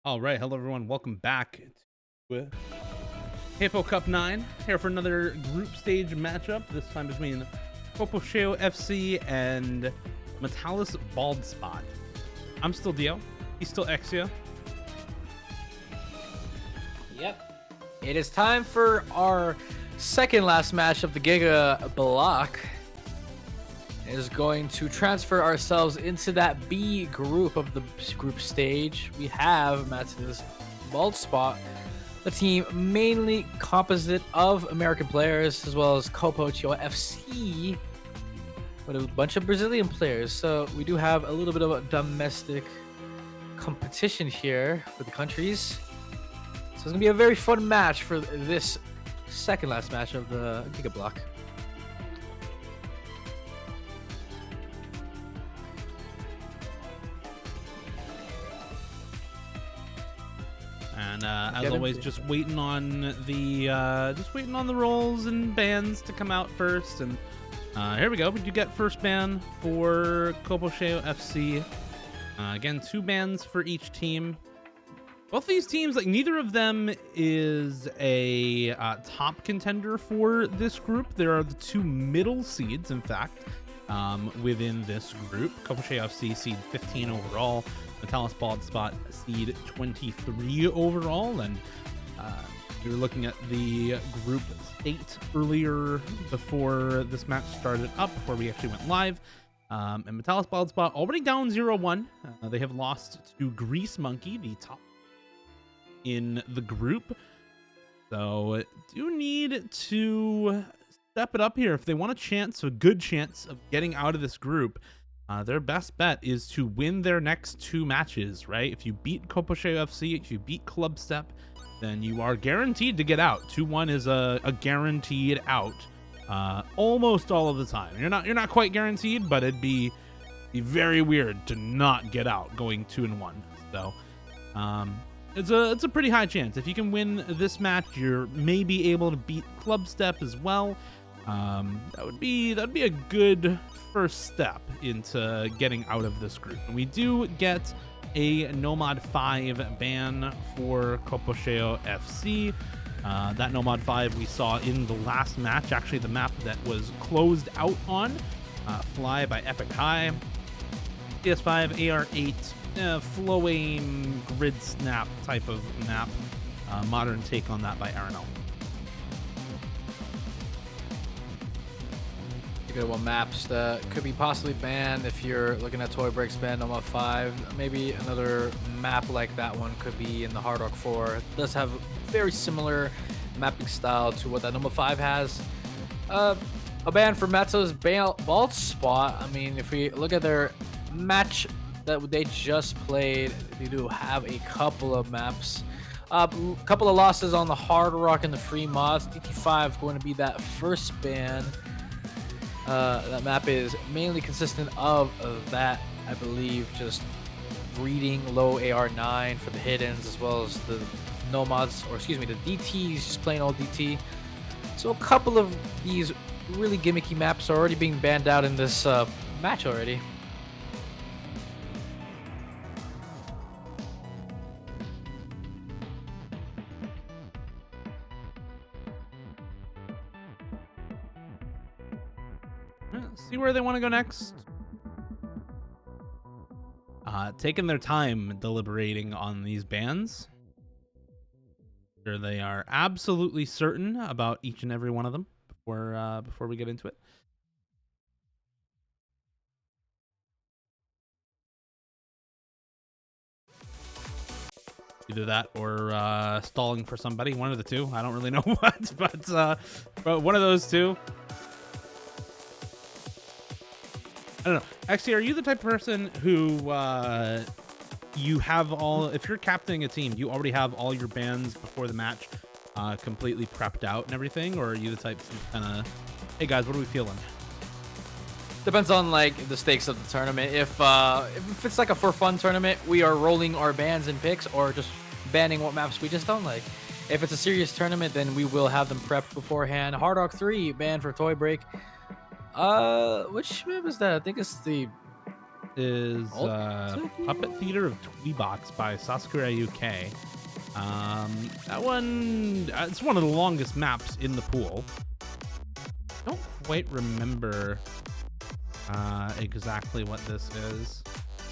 All right, hello everyone. Welcome back to Hippo Cup 9. Here for another group stage matchup. This time between Copo Cheio FC and matalisbaldspot. I'm still Dio. He's still Exia. Yep. It is time for our second last match of the Giga block. It is going to transfer ourselves into that B group of the group stage. We have matalisbaldspot, the team mainly composite of American players, as well as Copo Cheio FC, with a bunch of Brazilian players. So we do have a little bit of a domestic competition here for the countries. So it's going to be a very fun match for this second last match of the Giga block. And as always, just waiting on the rolls and bans to come out first. And here we go. We do get first ban for Copo Cheio FC. Again, 2 bans for each team. Both these teams, like, neither of them is a top contender for this group. There are the 2 middle seeds, in fact, within this group. Copo Cheio FC seed 15 overall. matalisbaldspot seed 23 overall, and we were looking at the group state earlier before this match started up, before we actually went live. And matalisbaldspot already down 0-1. They have lost to Grease Monkey, the top in the group. So do need to step it up here if they want a good chance of getting out of this group. Their best bet is to win their next 2 matches, right? If you beat Copo Cheio FC, if you beat Club Step, then you are guaranteed to get out. 2-1 is a guaranteed out almost all of the time. You're not quite guaranteed, but it'd be very weird to not get out going 2-1. So it's a pretty high chance. If you can win this match, you're maybe able to beat Club Step as well. That'd be a good first step into getting out of this group. And we do get a Nomad 5 ban for Copo Cheio FC. That Nomad 5 we saw in the last match, actually the map that was closed out on, Fly by Epic High. PS5 AR8 flow aim grid snap type of map, modern take on that by RNL. Good one. Maps that could be possibly banned if you're looking at Toy Breaks ban Nomad 5. Maybe another map like that one could be in the Hard Rock 4. It does have very similar mapping style to what that Nomad 5 has. A ban for matalisbaldspot. I mean, if we look at their match that they just played, they do have a couple of maps. Couple of losses on the Hard Rock and the free mods. DT5 going to be that first ban. That map is mainly consistent of that, I believe, just breeding low AR9 for the hiddens, as well as the nomads, or excuse me, the DTs, just plain old DT. So a couple of these really gimmicky maps are already being banned out in this match already. See where they want to go next. Taking their time deliberating on these bans. Sure, they are absolutely certain about each and every one of them before we get into it. Either that or stalling for somebody, one of the two. I don't really know what, but one of those two. I don't know. Actually, are you the type of person who you have if you're captaining a team, you already have all your bans before the match completely prepped out and everything? Or are you the type to kind of, hey guys, what are we feeling? Depends on like the stakes of the tournament. If it's like a for fun tournament, we are rolling our bans and picks, or just banning what maps we just don't like. If it's a serious tournament, then we will have them prepped beforehand. Hard Rock 3 ban for Toy Break. Which map is that? I think it's the is Puppet Theater of Tweebox by Sasakura UK. That one, it's one of the longest maps in the pool. I don't quite remember exactly what this is.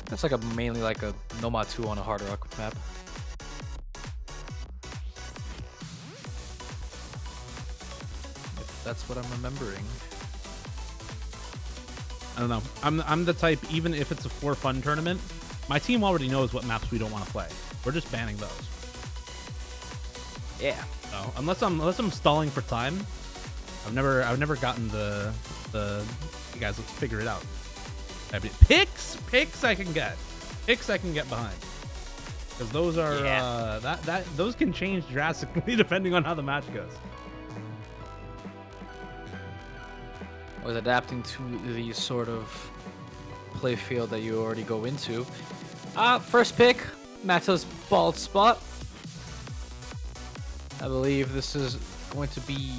That's like mainly like a Nomad 2 on a Hard Rock map. If that's what I'm remembering. I don't know. I'm the type, even if it's a for fun tournament, my team already knows what maps we don't want to play. We're just banning those. Yeah. So unless I'm stalling for time, I've never gotten the hey guys, let's figure it out. Picks I can get behind, because those are those can change drastically depending on how the match goes. I was adapting to the sort of play field that you already go into. First pick, matalisbaldspot. I believe this is going to be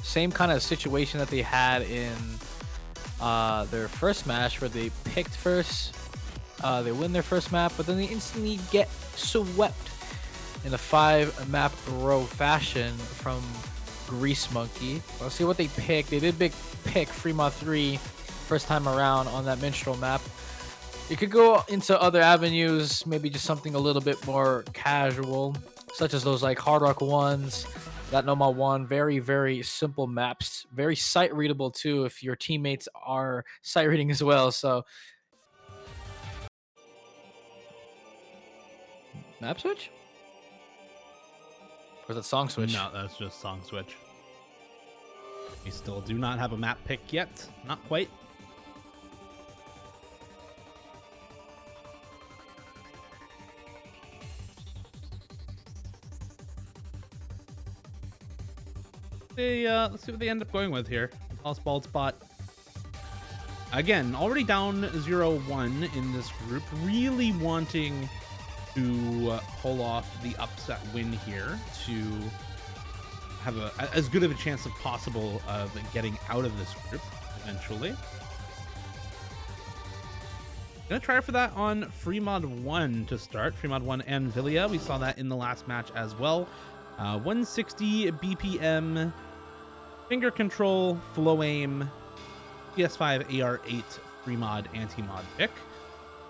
same kind of situation that they had in their first match, where they picked first, they win their first map, but then they instantly get swept in a 5-map row fashion from Grease Monkey. Let's see what they picked. They did pick Fremont 3 first time around on that minstrel map. You could go into other avenues, maybe just something a little bit more casual, such as those like Hard Rock 1s, that Nomad 1, very, very simple maps, very sight readable too if your teammates are sight reading as well. So map switch? Or is it song switch? No, that's just song switch. We still do not have a map pick yet. Not quite. Let's see what they end up going with here. Matalisbaldspot. Again, already down 0-1 in this group. Really wanting to pull off the upset win here to have as good of a chance as possible of getting out of this group eventually. Gonna try for that on Fremont 1 to start. Fremont 1 and Villia. We saw that in the last match as well. 160 BPM, finger control, flow aim, PS5 AR8 free mod anti-mod pick.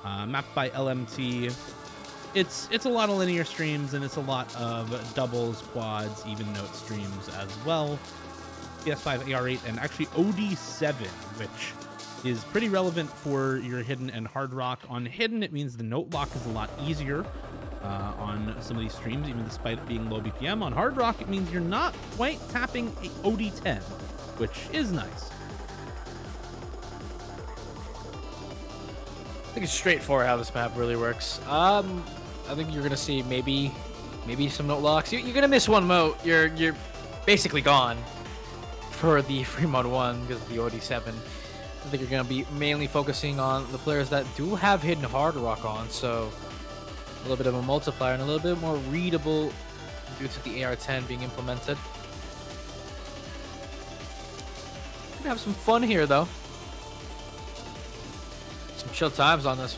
Mapped by LMT. It's a lot of linear streams, and it's a lot of doubles, quads, even note streams as well. PS5 AR8 and actually OD7, which is pretty relevant for your hidden and hard rock. On hidden, it means the note lock is a lot easier on some of these streams, even despite it being low BPM. On hard rock, it means you're not quite tapping a OD10, which is nice. I think it's straightforward how this map really works. I think you're gonna see maybe some note locks. You're gonna miss one moat. You're basically gone for the Fremont 1 because of the OD7. I think you're gonna be mainly focusing on the players that do have hidden hard rock on, so a little bit of a multiplier and a little bit more readable due to the AR10 being implemented. Gonna have some fun here though. Some chill times on this.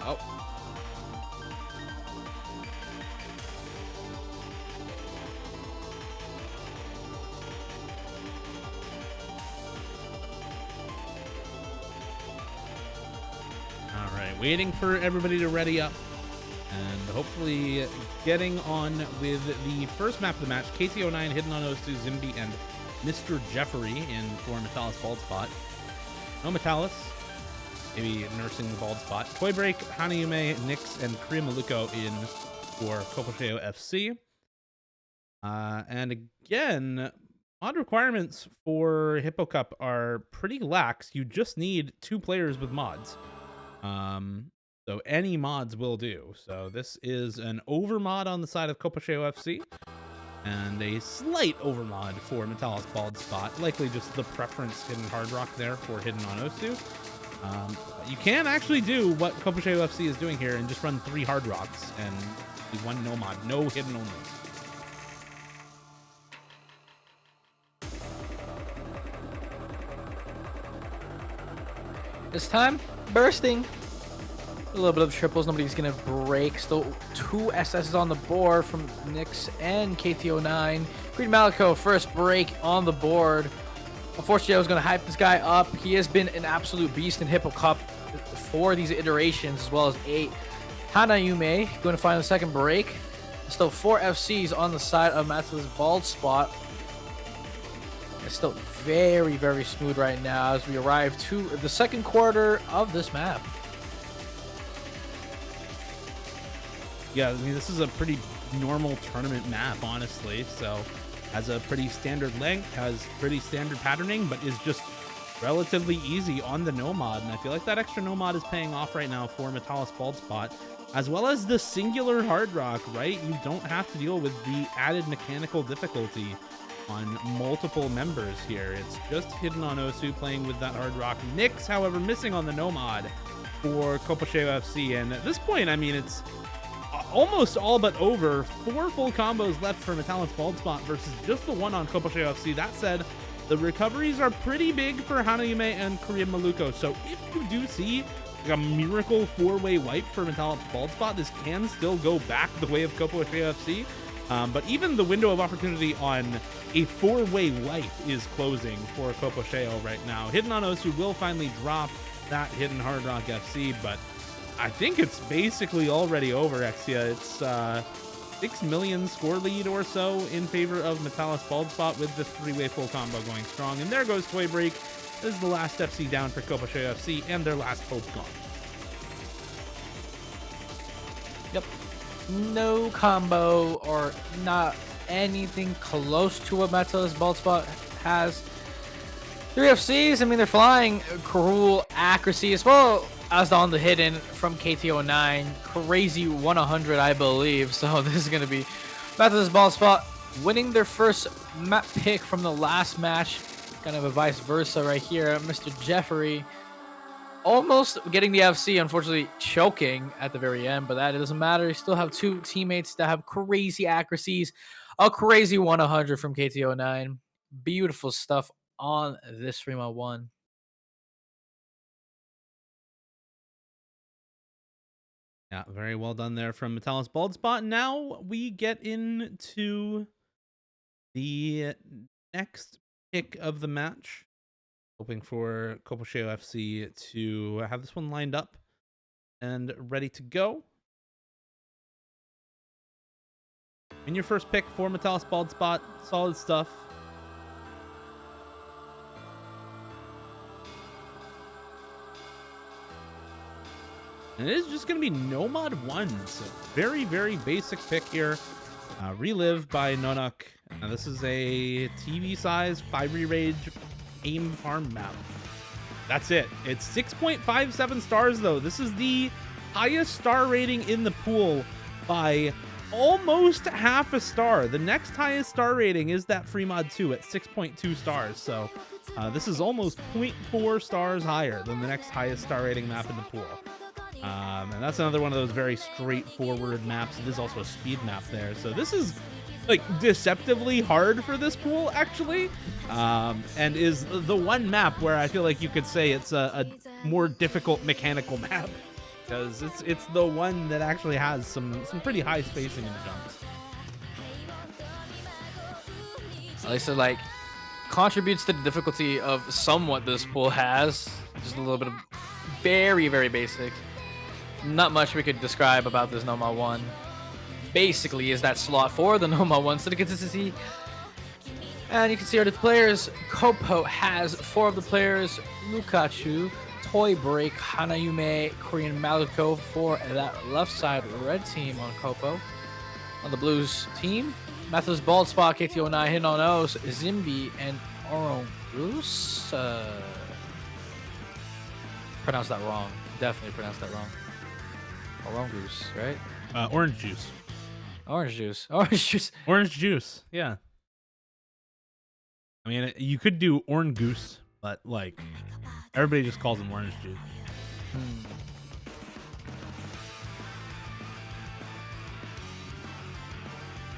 Oh. All right, waiting for everybody to ready up and hopefully getting on with the first map of the match. KT09, Hidden on Osu, Zimby, and Mr. Jeffrey in for Matalisbaldspot. No Matalis, maybe nursing the bald spot. Toy Break, Hanayume, Nyx, and Kriya Maluko in for Copo Cheio FC. And again, mod requirements for Hippo Cup are pretty lax. You just need 2 players with mods. So any mods will do. So this is an overmod on the side of Copo Cheio FC, and a slight overmod for matalisbaldspot. Likely just the preference hidden hard rock there for hidden on Osu. You can actually do what Copo Cheio FC is doing here and just run 3 hard rocks and do 1 no mod, no hidden only. This time, bursting. A little bit of triples. Nobody's going to break. Still 2 SSs on the board from Nyx and KTO9. Green Malico, first break on the board. Unfortunately, I was going to hype this guy up. He has been an absolute beast in Hippo Cup for these iterations, as well as 8. Hanayume going to find the second break. Still 4 FCs on the side of matalisbaldspot. It's still very, very smooth right now as we arrive to the second quarter of this map. Yeah, I mean, this is a pretty normal tournament map, honestly. So has a pretty standard length, has pretty standard patterning, but is just relatively easy on the no mod. And I feel like that extra no mod is paying off right now for matalisbaldspot, as well as the singular hard rock, right? You don't have to deal with the added mechanical difficulty on multiple members here. It's just hidden on Osu playing with that hard rock. Nyx, however, missing on the no mod for Copo Cheio FC. And at this point, I mean, it's almost all but over. 4 full combos left for matalisbaldspot versus just the 1 on Copo Cheio FC. That said, the recoveries are pretty big for Hanayume and Korean Maluko. So if you do see like a miracle 4-way wipe for matalisbaldspot, this can still go back the way of Copo Cheio FC. But even the window of opportunity on a 4-way wipe is closing for Copo Cheio right now. Hidden on Osu will finally drop that hidden hard rock FC, but I think it's basically already over, Exia. It's 6 million score lead or so in favor of matalisbaldspot with the 3-way full combo going strong. And there goes Toy Break. This is the last FC down for Copo Cheio FC and their last hope gone. Yep. No combo or not anything close to what matalisbaldspot has. 3 FCs, I mean, they're flying cruel accuracy as well as on the hidden from KTO9. Crazy 100, I believe. So this is going to be matalisbaldspot winning their first map pick from the last match. Kind of a vice versa right here. Mr. Jeffrey almost getting the FC, unfortunately choking at the very end, but that it doesn't matter. You still have 2 teammates that have crazy accuracies. A crazy 100 from KTO9. Beautiful stuff on this 3-1. Yeah, very well done there from matalisbaldspot. Now we get into the next pick of the match. Hoping for Copo Cheio FC to have this one lined up and ready to go. In your first pick for matalisbaldspot, solid stuff. And it is just going to be no mod 1. So very, very basic pick here. Relive by Nonok. This is a TV size 5 rage aim farm map. That's it. It's 6.57 stars though. This is the highest star rating in the pool by almost half a star. The next highest star rating is that free mod 2 at 6.2 stars. So this is almost 0.4 stars higher than the next highest star rating map in the pool. And that's another one of those very straightforward maps. It is also a speed map there. So this is like deceptively hard for this pool actually, and is the one map where I feel like you could say it's a more difficult mechanical map, because it's the one that actually has some pretty high spacing in the jumps. At least it like contributes to the difficulty of somewhat this pool has. Just a little bit of very, very basic. Not much we could describe about this Noma 1. Basically is that slot for the Noma 1 so the consistency. And you can see our players. Copo has 4 of the players. Lukachu, Toy Break, Hanayume, Korean Maluko for that left side red team on Copo. On the Blues team, matalisbaldspot, KTO9, Hidden on Os, Zimbi, and Oron Bruce. Pronounced that wrong. Definitely pronounced that wrong. Orange juice, right? Orange juice. Orange juice. Orange juice. Orange juice. Yeah. I mean, you could do orange goose, but like everybody just calls them orange juice.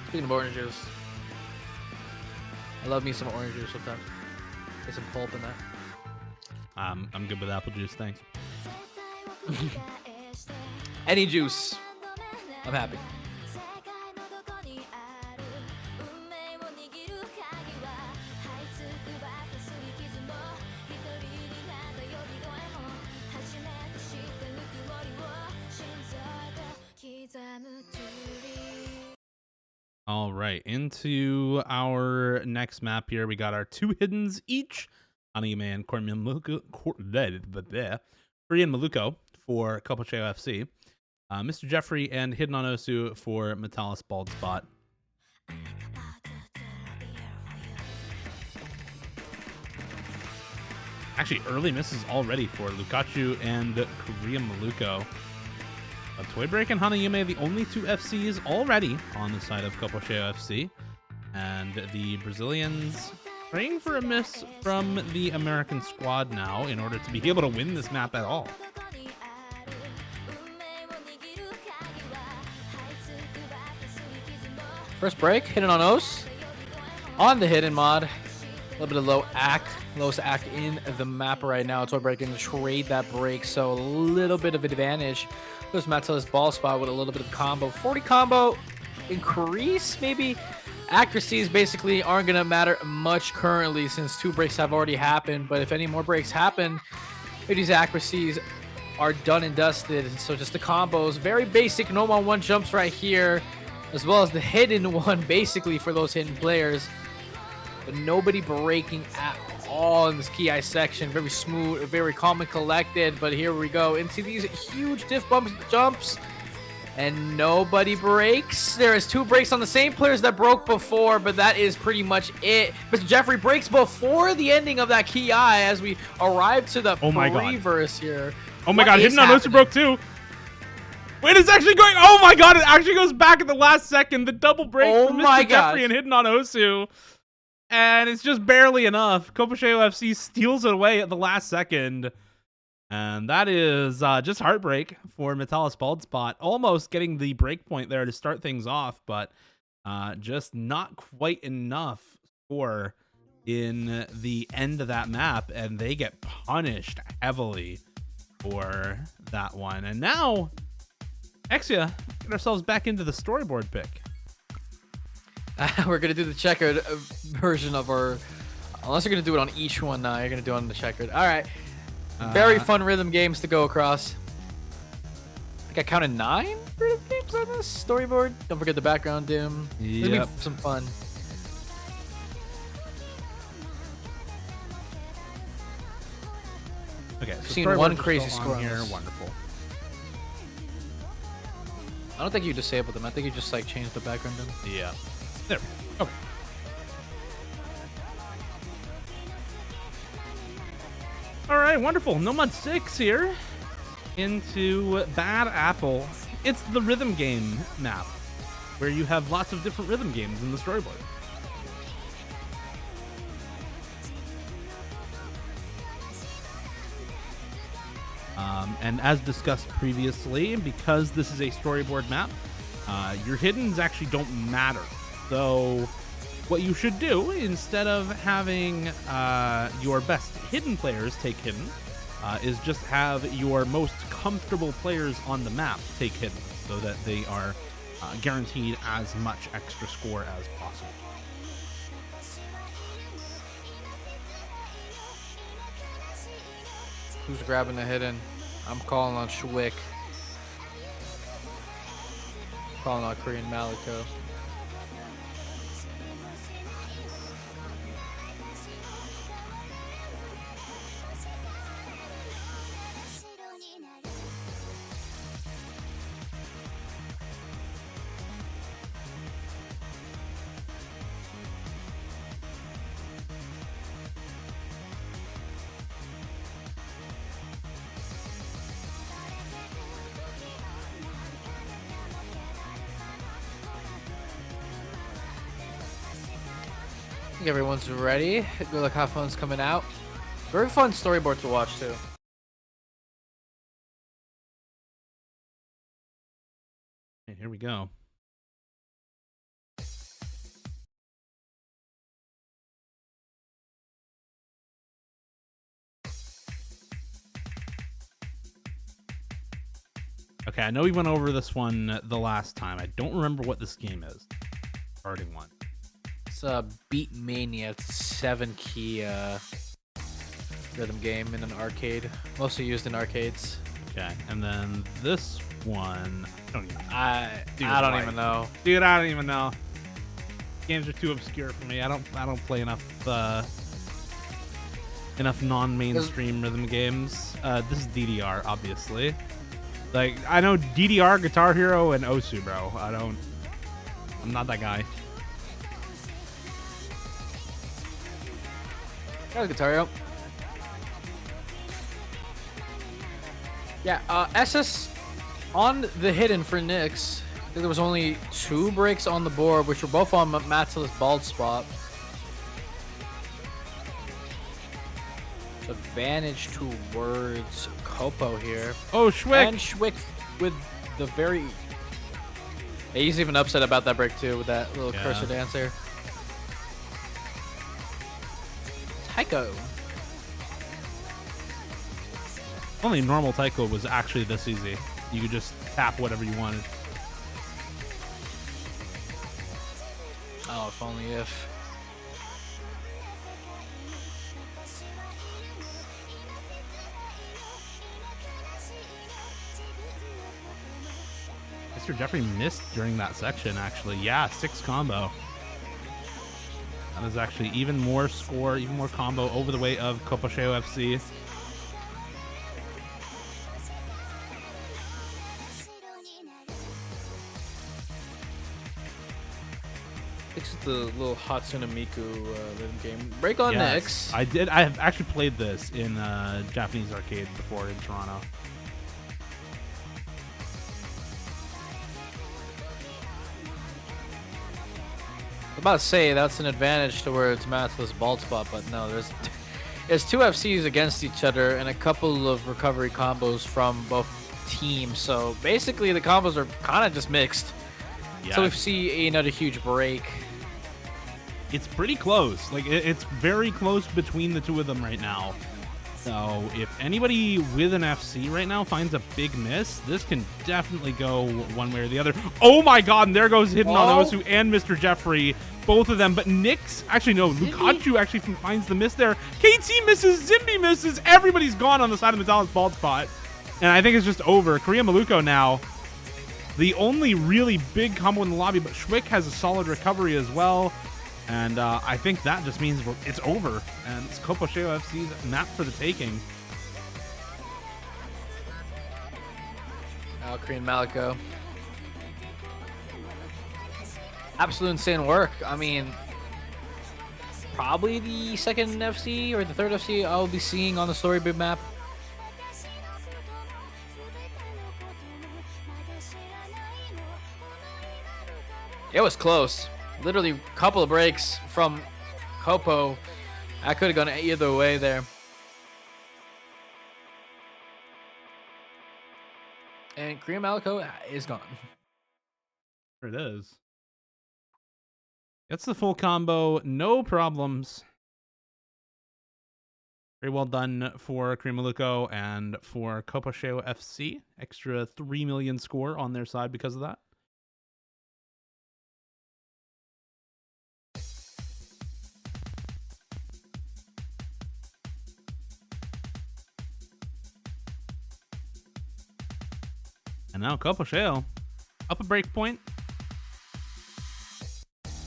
Speaking of orange juice, I love me some orange juice sometimes. Get some pulp in that. I'm good with apple juice, thanks. Any juice, I'm happy. All right, into our next map here. We got our 2 hiddens each. Anime and Korean Maluko for Copo Cheio FC. Mr. Jeffrey and Hidden on Osu for matalisbaldspot. Actually, early misses already for Lukaku and Korean Maluko. Toy Break and Hanayume, the only 2 FCs already on the side of Copo Cheio FC. And the Brazilians praying for a miss from the American squad now in order to be able to win this map at all. First break, hidden on Os. On the hidden mod. A little bit of lowest act in the map right now. Toy Break going to trade that break, so a little bit of advantage. There's matalisbaldspot with a little bit of combo. 40 combo increase, maybe. Accuracies basically aren't going to matter much currently since 2 breaks have already happened. But if any more breaks happen, these accuracies are done and dusted. So just the combos, very basic, no 1-1 jumps right here, as well as the hidden one basically for those hidden players. But nobody breaking at all in this key eye section. Very smooth, very calm and collected. But here we go into these huge diff bumps jumps, and nobody breaks. There is 2 breaks on the same players that broke before, but that is pretty much it. Mr. Jeffrey breaks before the ending of that key eye as we arrive to the reverse here. Oh my god, Hidden on Osu broke too. Wait, it's actually going. Oh my god, it actually goes back at the last second. The double break from Mr. Jeffrey and Hidden on Osu. And it's just barely enough. Copo Cheio FC steals it away at the last second. And that is just heartbreak for matalisbaldspot. Almost getting the break point there to start things off, but just not quite enough score in the end of that map. And they get punished heavily for that one. And now, Exia, get ourselves back into the storyboard pick. We're going to do the checkered version of our... Unless you're going to do it on each one now. You're going to do it on the checkered. All right. Very fun rhythm games to go across. I think I counted 9 rhythm games on this storyboard. Don't forget the background dim. It'll be some fun. Okay, so I've seen one crazy score on here. Wonderful. I don't think you disabled them. I think you just like changed the background dim. Yeah. There. Okay. All right, wonderful. No Mod 6 here into Bad Apple. It's the rhythm game map where you have lots of different rhythm games in the storyboard. And as discussed previously, because this is a storyboard map, your hiddens actually don't matter. So what you should do, instead of having your best hidden players take hidden, is just have your most comfortable players on the map take hidden, so that they are guaranteed as much extra score as possible. Who's grabbing the hidden? I'm calling on Schwick. Calling on Korean Maliko. think everyone's ready. Good luck, have fun's coming out. Very fun storyboard to watch too. Okay, here we go. Okay, I know we went over this one the last time. I don't remember what this game is. Starting one. It's Beat Mania. It's a 7-key rhythm game in an arcade. Mostly used in arcades. Okay, and then this one, I don't even know. Dude, I don't even know. Games are too obscure for me. I don't play enough non-mainstream rhythm games. This is DDR, obviously. Like, I know DDR, Guitar Hero, and Osu, bro. I'm not that guy. Got a Guitar Hero. Yeah, SS on the hidden for Nyx. I think there was only 2 breaks on the board, which were both on matalisbaldspot. Advantage towards Copo here. Oh, Schwick! And Schwick with the very... Yeah, he's even upset about that break too, with that little cursor dancer. Tycho. Only normal Taiko was actually this easy. You could just tap whatever you wanted. Oh, if only if. Mr. Jeffrey missed during that section, actually. Yeah, 6 combo. That is actually even more score, even more combo over the way of Copo Cheio FC. This is the little Hatsune Miku rhythm game. Break on Nyx. I have actually played this in Japanese arcade before in Toronto. I'm about to say that's an advantage towards matalisbaldspot, but no, there's 2 FCs against each other and a couple of recovery combos from both teams. So basically the combos are kind of just mixed. Yeah. So we see another huge break. It's pretty close. Like, it's very close between the 2 of them right now. So if anybody with an FC right now finds a big miss, this can definitely go one way or the other. Oh my god, and there goes Hidden on Osu and Mr. Jeffrey. Both of them, but Nyx, actually no, Lukaku actually finds the miss there. KT misses, Zimby misses, everybody's gone on the side of matalisbaldspot. And I think it's just over. Korea Maluko now, the only really big combo in the lobby, but Schwick has a solid recovery as well. And I think that just means it's over. And it's Copo Cheio FC's map for the taking. Korean Maliko. Absolute insane work. I mean, probably the 2nd FC or the 3rd FC I'll be seeing on the storyboard map. It was close. Literally a couple of breaks from Copo. I could have gone either way there. And Korean Maliko is gone. There it is. Gets the full combo, no problems. Very well done for Korean Maluko and for Copo Cheio FC. Extra 3 million score on their side because of that. And now Copo Cheio up a break point.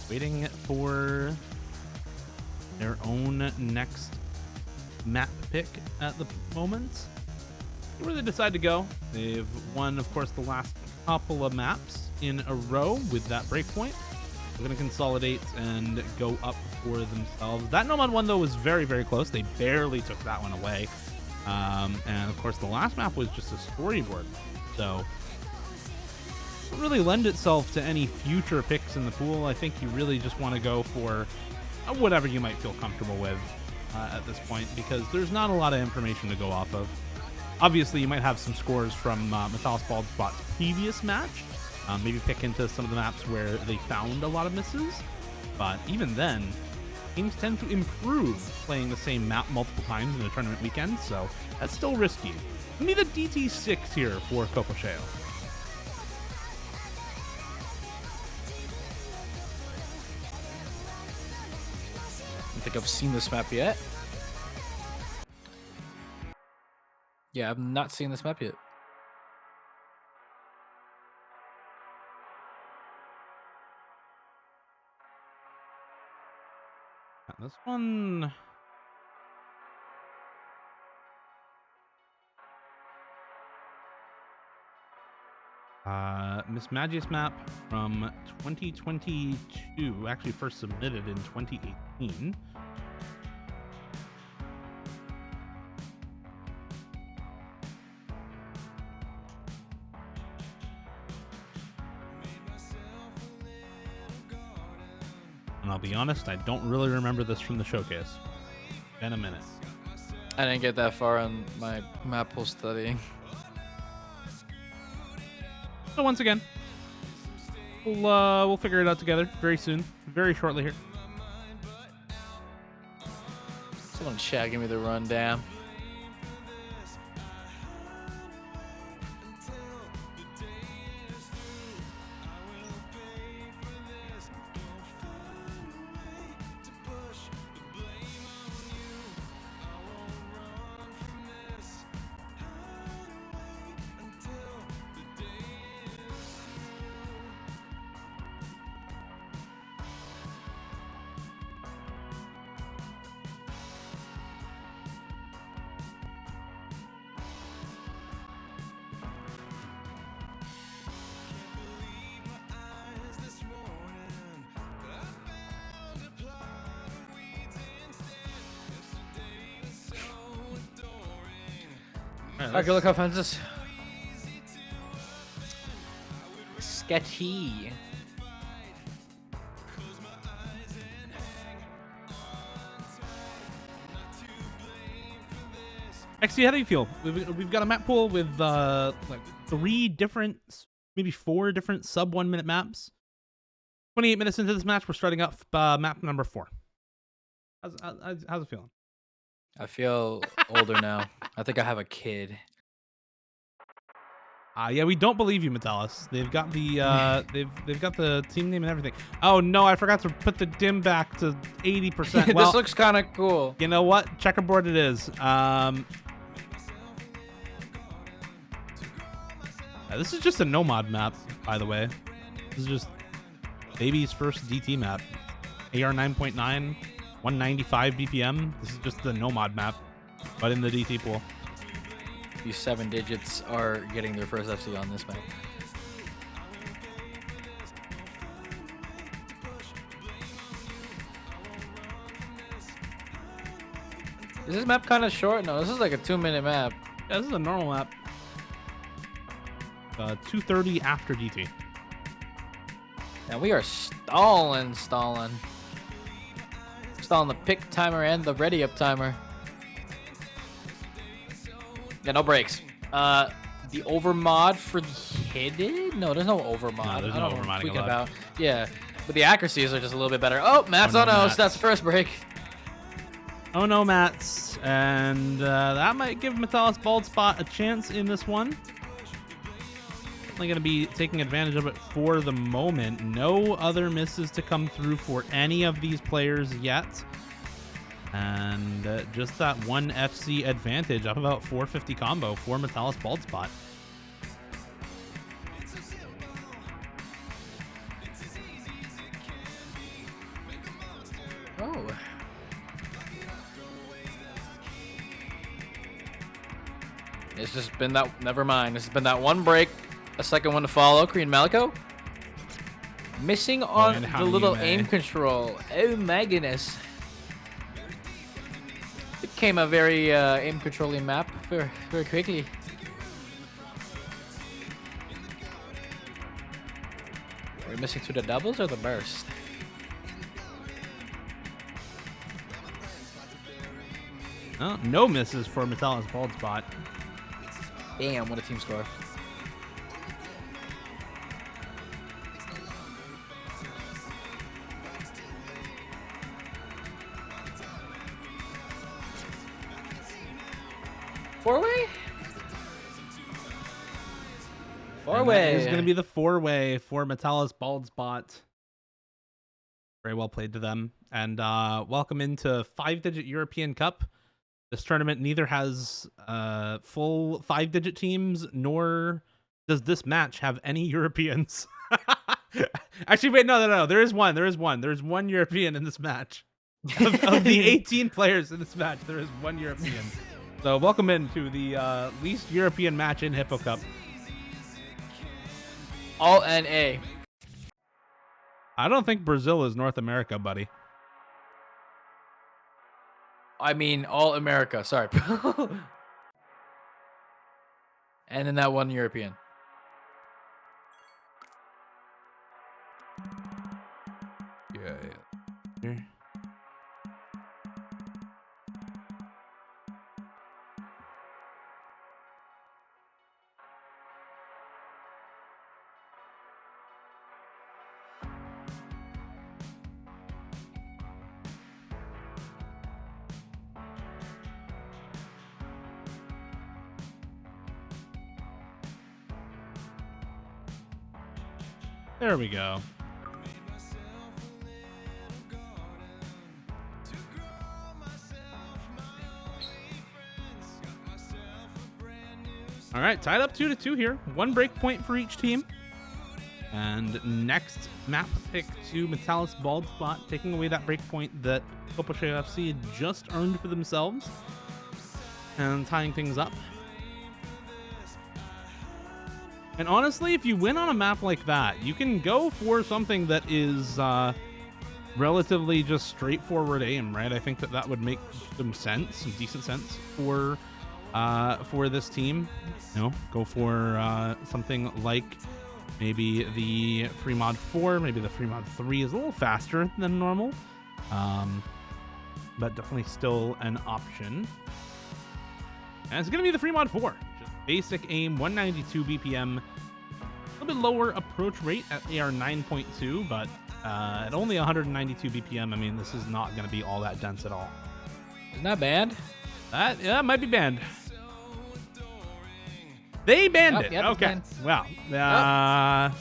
Waiting for their own next map pick at the moment. Where they decide to go. They've won, of course, the last couple of maps in a row with that breakpoint. They're going to consolidate and go up for themselves. That Nomad one, though, was very, very close. They barely took that one away. And, of course, the last map was just a storyboard. So, it doesn't really lend itself to any future picks in the pool. I think you really just want to go for whatever you might feel comfortable with at this point, because there's not a lot of information to go off of. Obviously, you might have some scores from matalisbaldspot's previous match. Maybe pick into some of the maps where they found a lot of misses. But even then, teams tend to improve playing the same map multiple times in a tournament weekend, so that's still risky. We need a DT6 here for Copo Cheio. I don't think I've seen this map yet. Yeah, I've not seen this map yet. This one... Miss Magius map from 2022, actually first submitted in 2018. And I'll be honest, I don't really remember this from the showcase. Been a minute. I didn't get that far on my map pool studying. So once again, we'll figure it out together very soon, very shortly here. Someone chat, give me the rundown. Okay, look how fun this. Sketchy. XC, how do you feel? We've got a map pool with like 3 different, maybe 4 different sub 1 minute maps. 28 minutes into this match, we're starting off map number 4. How's it feeling? I feel older now. I think I have a kid. Yeah, we don't believe you, Metalis. They've got the they've got the team name and everything. Oh no, I forgot to put the dim back to 80%. Well, this looks kind of cool. You know what? Checkerboard it is. This is just a Nomad map, by the way. This is just baby's first DT map. AR 9.9, 195 BPM. This is just the Nomad map, but in the DT pool. These 7 digits are getting their first FC on this map. Is this map kind of short? No, this is like a 2-minute map. Yeah, this is a normal map. 2:30 after DT. And we are stalling the pick timer and the ready up timer. Yeah, no breaks. The over mod for the hidden? No, there's no over mod. No, there's no over modding about. Yeah, but the accuracies are just a little bit better. Oh, Mats, oh no, Mats. that's the first break. Oh no, Mats. And that might give matalisbaldspot a chance in this one. Definitely going to be taking advantage of it for the moment. No other misses to come through for any of these players yet. And just that one FC advantage, up about 450 combo for matalisbaldspot. Oh. It's just been that, never mind. It's been that one break, a second one to follow. Korean Malico. Missing on the little aim control. Oh my goodness. Became a very aim controlling map very quickly. Are we missing to the doubles or the burst? Oh, no misses for matalisbaldspot. Damn, what a team score. Four-way? Four-way. Is going to be the four-way for matalisbaldspot. Very well played to them. And welcome into 5-digit European Cup. This tournament neither has full 5-digit teams, nor does this match have any Europeans. Actually, wait, no. There is one. There's one European in this match. Of the 18 players in this match, there is one European. So welcome into the least European match in Hippo Cup. All NA. I don't think Brazil is North America, buddy. I mean, all America. Sorry. And then that one European. Yeah. Here. There we go. All right, tied up 2-2 here. One break point for each team. And next map pick to matalisbaldspot, taking away that break point that Copo Cheio FC just earned for themselves. And tying things up. And honestly, if you win on a map like that, you can go for something that is relatively just straightforward aim, right? I think that would make some sense, some decent sense for this team. You know, go for something like maybe the free mod 4, maybe the free mod 3 is a little faster than normal, but definitely still an option. And it's going to be the free mod 4. Basic aim, 192 BPM, a little bit lower approach rate at AR 9.2, but at only 192 BPM, I mean, this is not going to be all that dense at all. Isn't that banned? That might be banned. They banned it. Yep, okay. banned. Wow.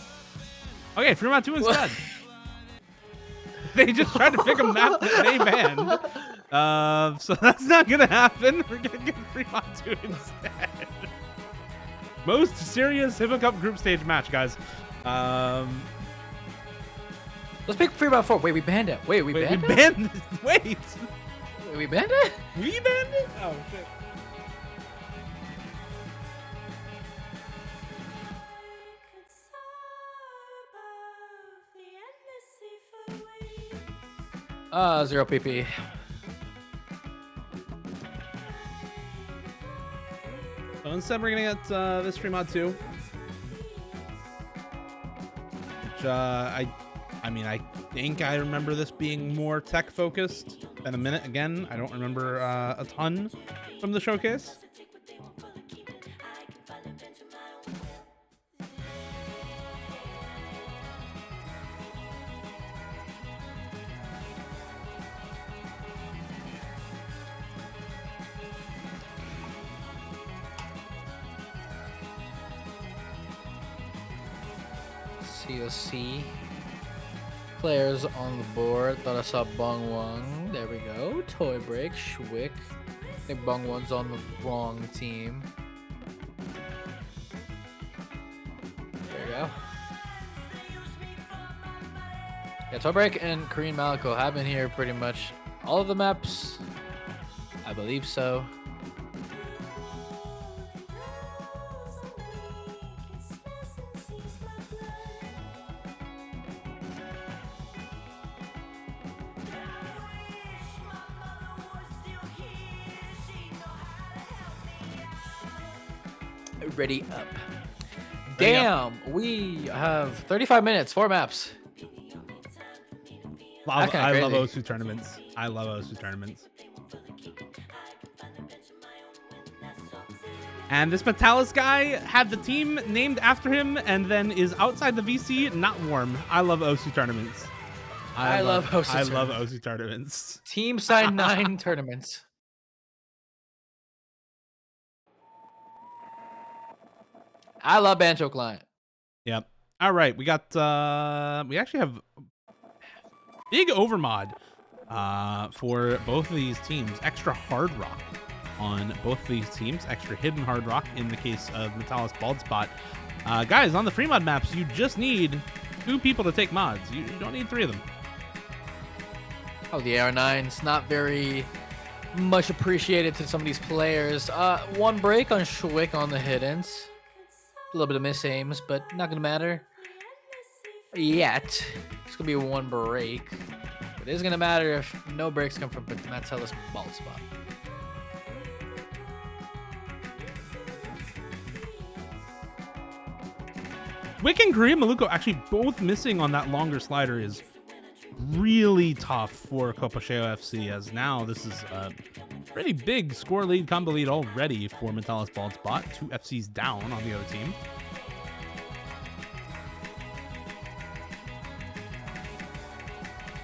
Okay, free mod 2 instead. They just tried to pick a map that they banned. So that's not going to happen. We're going to get free mod 2 instead. Most serious Hippo Cup group stage match, guys. Let's pick free mod 4. Wait, we banned it. Wait, we banned it? Wait. We banned it? We banned it? Oh, shit. Zero PP. So instead, we're gonna get this free mod 2, which I think I remember this being more tech focused than a minute. Again, I don't remember a ton from the showcase. COC players on the board. Thought I saw Bung Wung. There we go. Toy Break, Schwick. I think Bung Wung's on the wrong team. There you go. Yeah, Toy Break and Korean Malico have been here pretty much all of the maps. I believe so. Ready up. Damn, we have 35 minutes, 4 maps. I love O2 tournaments. I love O2 tournaments. And this Metalis guy had the team named after him and then is outside the VC, not warm. I love OC tournaments. I love OC tournaments. Team signed 9 tournaments. I love Banjo Client. Yep. All right, we got we actually have big overmod for both of these teams. Extra hard rock on both of these teams. Extra hidden hard rock in the case of matalisbaldspot. Guys, on the free mod maps, you just need 2 people to take mods. You don't need 3 of them. Oh, the AR9's not very much appreciated to some of these players. 1 break on Schwick on the hiddens. A little bit of miss aims, but not gonna matter yet. It's gonna be 1 break. But it is gonna matter if no breaks come from matalisbaldspot. Wick and Korea Maluko actually both missing on that longer slider is really tough for Copo Cheio FC, as now this is a pretty big score lead, combo lead already for matalisbaldspot. 2 FCs down on the other team.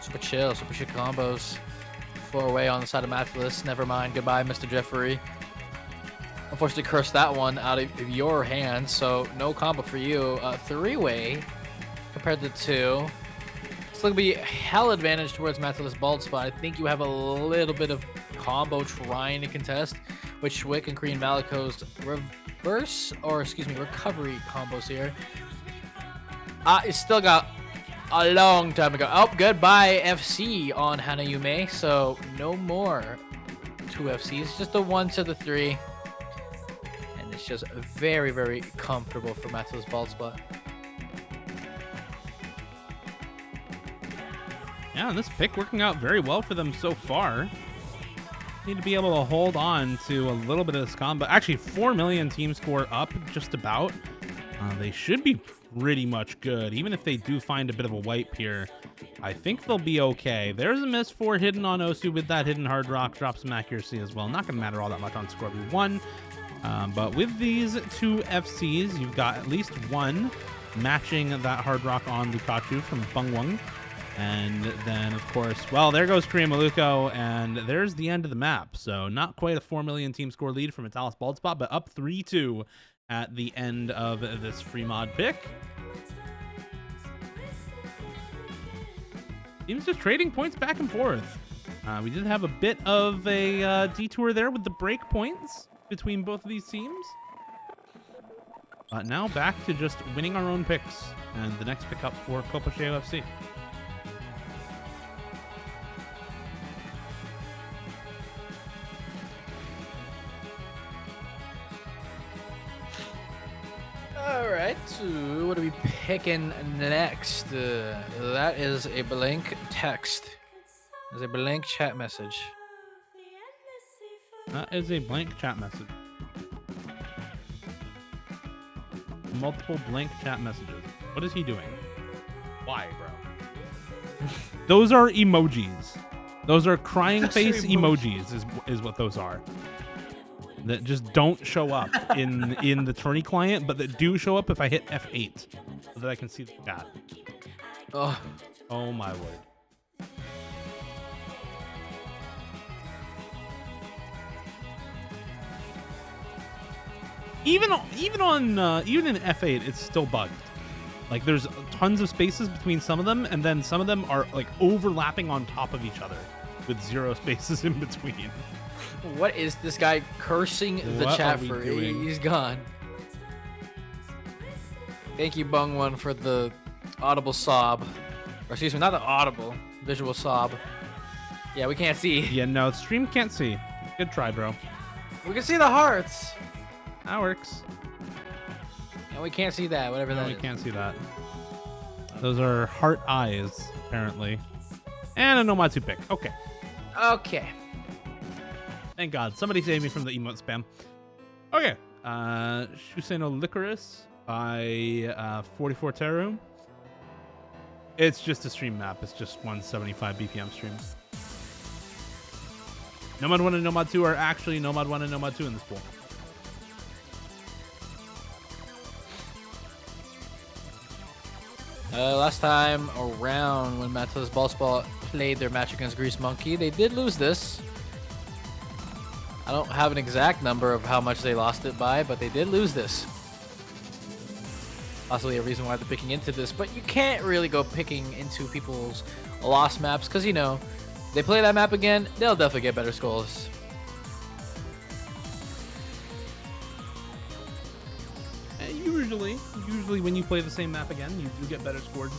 Super chill combos. 4 away on the side of Matalis. Never mind. Goodbye, Mr. Jeffrey. Unfortunately, cursed that one out of your hands, so no combo for you. 3-way compared to 2. Still gonna be hell advantage towards matalisbaldspot. I think you have a little bit of combo trying to contest with Schwick and Korean Maliko's recovery combos here. It's still got a long time to go. Oh, goodbye FC on Hanayume. So no more 2 FCs, just the 1 to the 3. And it's just very, very comfortable for matalisbaldspot. Yeah, this pick working out very well for them so far. Need to be able to hold on to a little bit of this combo. Actually, 4 million team score up, just about. They should be pretty much good. Even if they do find a bit of a wipe here, I think they'll be okay. There's a miss for hidden on Osu with that hidden hard rock. Drop some accuracy as well. Not going to matter all that much on score v1. But with these 2 FCs, you've got at least 1 matching that hard rock on Lukaku from Bungwung. And then, of course, well, there goes Korea Maluko, and there's the end of the map. So not quite a 4 million team score lead for matalisbaldspot, but up 3-2 at the end of this free mod pick. Teams just trading points back and forth. We did have a bit of a detour there with the break points between both of these teams. But now back to just winning our own picks, and the next pickup for Copo Cheio FC. Alright, so what are we picking next? That is a blank text. There's a blank chat message. That is a blank chat message. Multiple blank chat messages. What is he doing? Why, bro? Those are emojis. Those are crying face emojis is what those are. That just don't show up in the tourney client, but that do show up if I hit F8 so that I can see the chat. Oh my word. Even in F8, it's still bugged. Like, there's tons of spaces between some of them, and then some of them are like overlapping on top of each other with 0 spaces in between. What is this guy cursing the chat for? He's gone. Thank you, Bungwon, for the audible sob. Or excuse me, not the audible, visual sob. Yeah, we can't see. Yeah, no, stream can't see. Good try, bro. We can see the hearts. That works. And we can't see that, whatever that is. We can't see that. Those are heart eyes, apparently. And a Nomatsu pick. Okay. Okay. Thank God. Somebody saved me from the emote spam. Okay. Shusei no Licorice by 44 Teru. It's just a stream map. It's just 175 BPM stream. Nomad 1 and Nomad 2 are actually Nomad 1 and Nomad 2 in this pool. Last time around when matalisbaldspot played their match against Grease Monkey, they did lose this. I don't have an exact number of how much they lost it by, but they did lose this. Possibly a reason why they're picking into this, but you can't really go picking into people's lost maps because, you know, they play that map again, they'll definitely get better scores. Usually when you play the same map again, you do get better scores.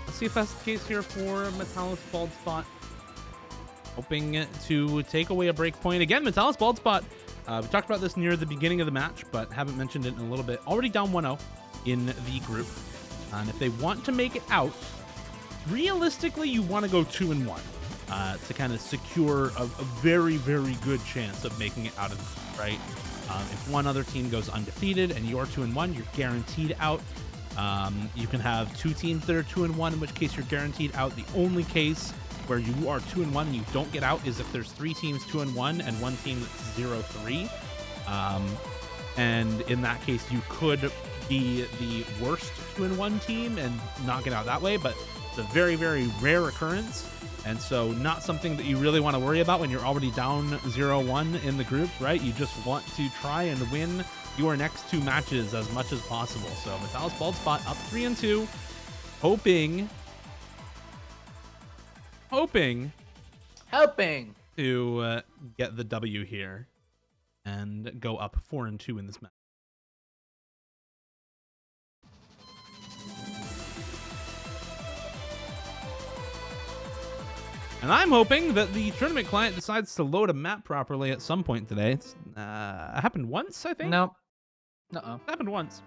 Let's see if that's the case here for matalisbaldspot. Hoping to take away a break point. Again, matalisbaldspot, we talked about this near the beginning of the match, but haven't mentioned it in a little bit. Already down 1-0 in the group. And if they want to make it out, realistically, you want to go 2-1 to kind of secure a very, very good chance of making it out of this, right? If one other team goes undefeated and you're 2-1, you're guaranteed out. You can have two teams that are 2-1, in which case you're guaranteed out. The only case where you are 2-1 and you don't get out is if there's 3 teams 2-1 and one team that's 0-3. And in that case, you could be the worst 2-1 team and not get out that way, but it's a very, very rare occurrence. And so not something that you really want to worry about when you're already down 0-1 in the group, right? You just want to try and win your next 2 matches as much as possible. So matalisbaldspot up 3-2, hoping to get the W here and go up 4-2 in this match. And I'm hoping that the tournament client decides to load a map properly at some point today. It's happened once, I think? No. Uh-uh. It happened once.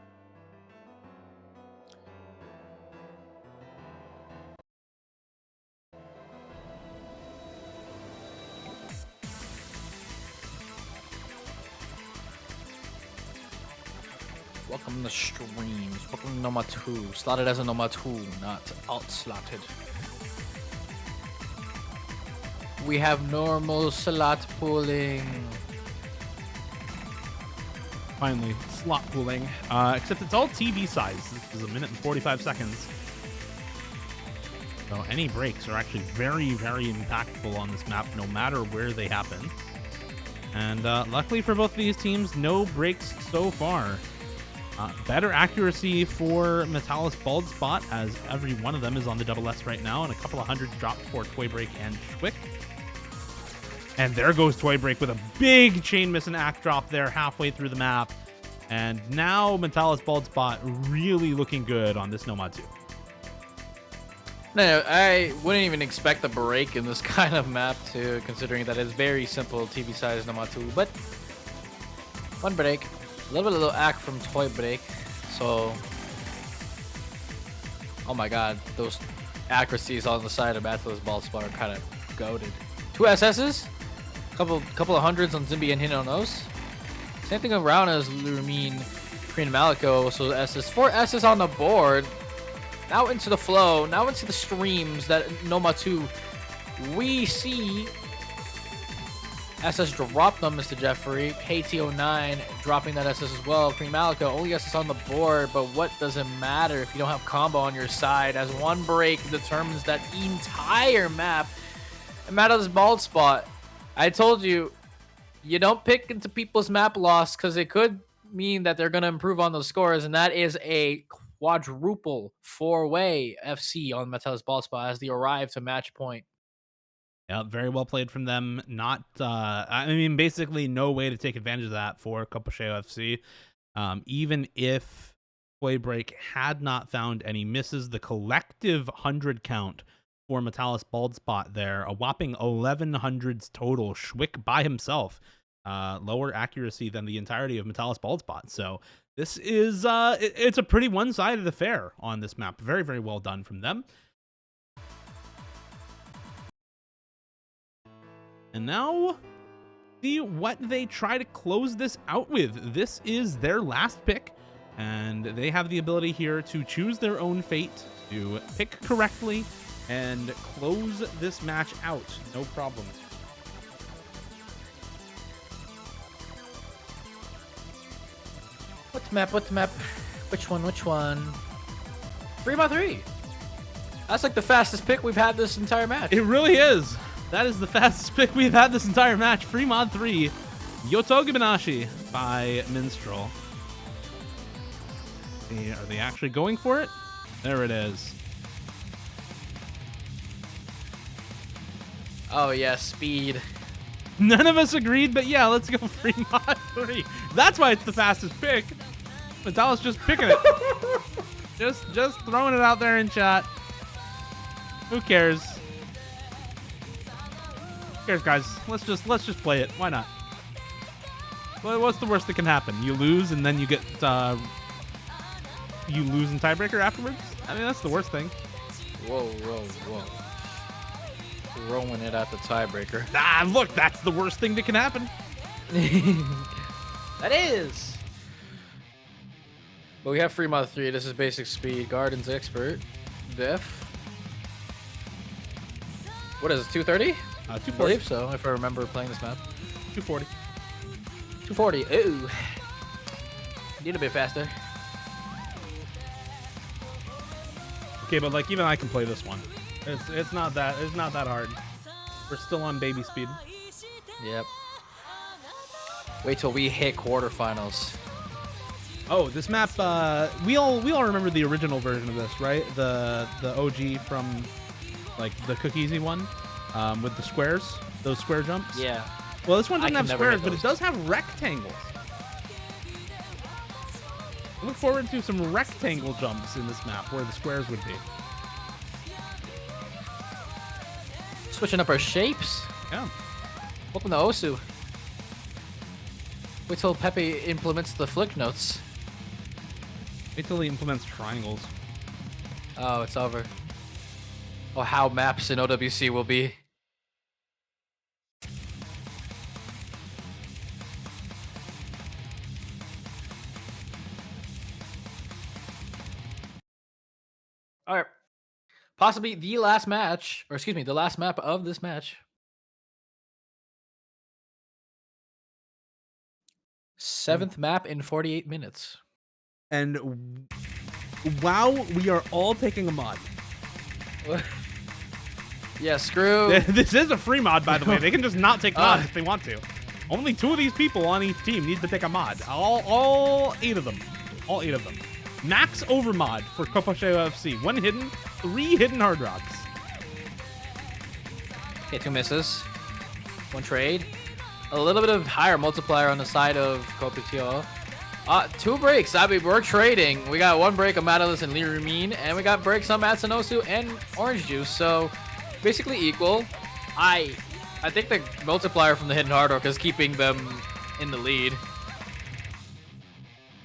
Welcome to streams. Welcome to Noma 2. Slotted as a Noma 2, not alt-slotted. We have normal slot pooling. Finally, slot pooling. Except it's all TV size. This is 1 minute and 45 seconds. So any breaks are actually very, very impactful on this map, no matter where they happen. And luckily for both of these teams, no breaks so far. Better accuracy for matalisbaldspot, as every one of them is on the double S right now, and a couple of hundreds dropped for Toybreak and Schwick. And there goes Toybreak with a big chain miss and act drop there halfway through the map. And now matalisbaldspot really looking good on this Nomad 2. No, I wouldn't even expect a break in this kind of map, too, considering that it's very simple TV size Nomad 2. But one break. A little act from Toybreak. So, oh my god, those accuracies on the side of matalisbaldspot are kind of goated. 2 SSs, couple of hundreds on Zimby and Hin on those. Same thing around as Luramine, Korean Malico. So SS, 4 S's on the board. Now into the flow. Now into the streams that Noma 2. We see SS drop them, Mr. Jeffrey. KT09 dropping that SS as well. Korean Malico, only SS on the board, but what does it matter if you don't have combo on your side, as one break determines that entire map. And matalisbaldspot, I told you, you don't pick into people's map loss because it could mean that they're going to improve on those scores, and that is a quadruple 4-way FC on matalisbaldspot as they arrive to match point. Yeah, very well played from them. Not, I mean, basically no way to take advantage of that for Copo Cheio FC. Even if Toybreak had not found any misses, the collective 100 count for matalisbaldspot there, a whopping 1100s total. Schwick by himself, lower accuracy than the entirety of matalisbaldspot. So this is, it's a pretty one-sided affair on this map. Very, very well done from them. And now, see what they try to close this out with. This is their last pick, and they have the ability here to choose their own fate, to pick correctly, and close this match out. No problem. What's the map? What's the map? Which one? Which one? 3x3. That's like the fastest pick we've had this entire match. It really is. That is the fastest pick we've had this entire match. Free mod 3. Yotogi Banashi by Minstrel. Are they actually going for it? There it is. Oh, yeah, speed. None of us agreed, but yeah, let's go free mod 3. That's why it's the fastest pick. Metalis just picking it. just throwing it out there in chat. Who cares? Who cares, guys? Let's just play it. Why not? What's the worst that can happen? You lose and then you get you lose in tiebreaker afterwards? I mean, that's the worst thing. Whoa. Throwing it at the tiebreaker. Ah, look, that's the worst thing that can happen. That is. But we have free mod 3. This is basic speed. Garden's expert. Def. What is it? 230? 240. I believe so, if I remember playing this map. 240. 240. Ooh. Need a bit faster. Okay, but like even I can play this one. It's not that hard. We're still on baby speed. Yep. Wait till we hit quarterfinals. Oh, this map. We all remember the original version of this, right? The OG from like the Cookiesy one, with the squares, those square jumps. Yeah. Well, this one doesn't have never squares, hit but it does have rectangles. I look forward to some rectangle jumps in this map where the squares would be. Switching up our shapes. Yeah. Welcome to Osu. Wait till Pepe implements the flick notes. Wait till he implements triangles. Oh, it's over. Oh, how maps in OWC will be. All right. Possibly the last match, or excuse me, the last map of this match. 7th map in 48 minutes. And wow, we are all taking a mod. Yeah, screw. This is a free mod, by the way. They can just not take mods if they want to. Only 2 of these people on each team need to take a mod. All 8 of them. All 8 of them. Max over mod for Copo Cheio FC. 1 hidden, 3 hidden hard rocks. Okay, 2 misses. 1 trade. A little bit of higher multiplier on the side of Copo Cheio. 2 breaks. I mean, we're trading. We got 1 break on Matalis and Lirumin, and we got breaks on Matsanosu and Orange Juice. So basically equal. I think the multiplier from the hidden hard rock is keeping them in the lead.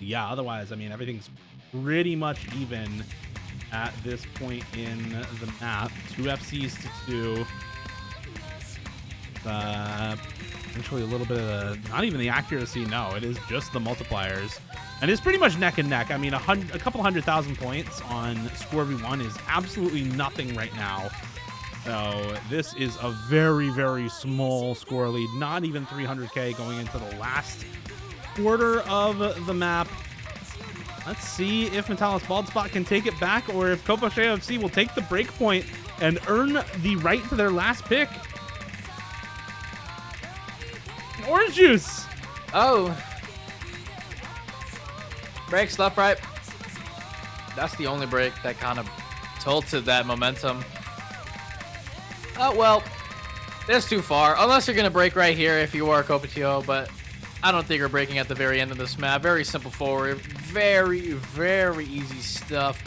Yeah, otherwise, I mean, everything's pretty much even at this point in the map. 2 FCs to 2. Potentially a little bit of not even the accuracy. No, it is just the multipliers. And it's pretty much neck and neck. I mean, a couple 100,000 points on Score V1 is absolutely nothing right now. So this is a very, very small score lead. Not even 300k going into the last quarter of the map. Let's see if matalisbaldspot can take it back, or if Copo Cheio FC will take the break point and earn the right to their last pick. Orange Juice. Oh. Breaks left, right. That's the only break that kind of tilted that momentum. Oh, well, that's too far. Unless you're going to break right here if you are Copo Cheio, but I don't think you're breaking at the very end of this map. Very simple forward. Very, very easy stuff.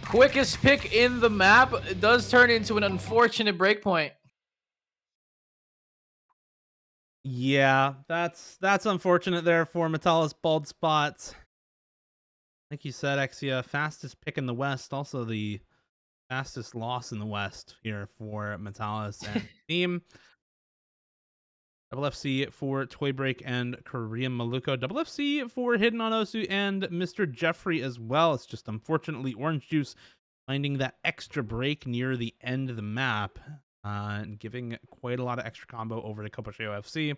Quickest pick in the map does turn into an unfortunate breakpoint. Yeah, that's unfortunate there for matalisbaldspot. Like you said, Exia, fastest pick in the West. Also the fastest loss in the West here for Matalis and team. Double FC for Toy Break and Korean Maluko. Double FC for Hidden on Osu and Mr. Jeffrey as well. It's just unfortunately Orange Juice finding that extra break near the end of the map, and giving quite a lot of extra combo over to Copo Cheio FC.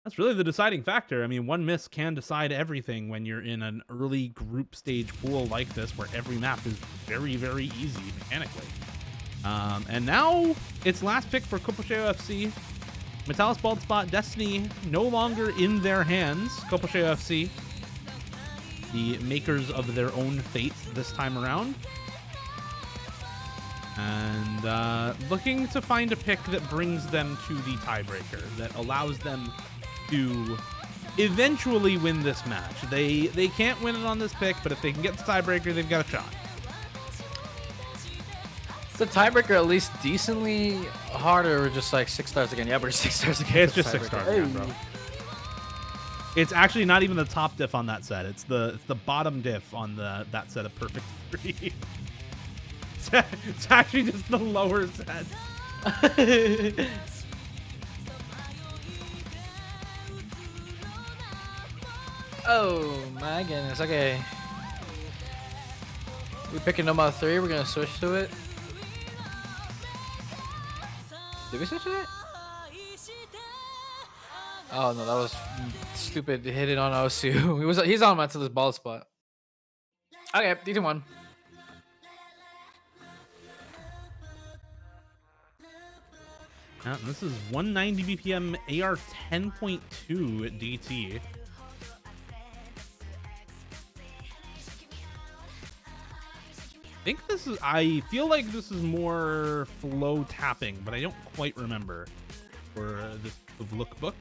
That's really the deciding factor. I mean, one miss can decide everything when you're in an early group stage pool like this, where every map is very, very easy mechanically. And now it's last pick for Copo Cheio FC. matalisbaldspot, Destiny no longer in their hands. Copo Cheio FC, the makers of their own fate this time around. And looking to find a pick that brings them to the tiebreaker, that allows them to eventually win this match. They can't win it on this pick, but if they can get the tiebreaker, they've got a shot. The tiebreaker at least decently harder, or just like 6 stars again? Yeah, but 6 stars again. It's just 6 stars again, bro. It's actually not even the top diff on that set. It's the bottom diff on that set of perfect 3. It's actually just the lower set. Oh my goodness. Okay. We're picking number 3. We're gonna switch to it. Did we switch to it? Oh no, that was stupid. Hit it on Osu. He's on to this bald spot. Okay, 3-2-1. This is 190 BPM AR 10.2 DT. I feel like this is more flow tapping, but I don't quite remember for this lookbook.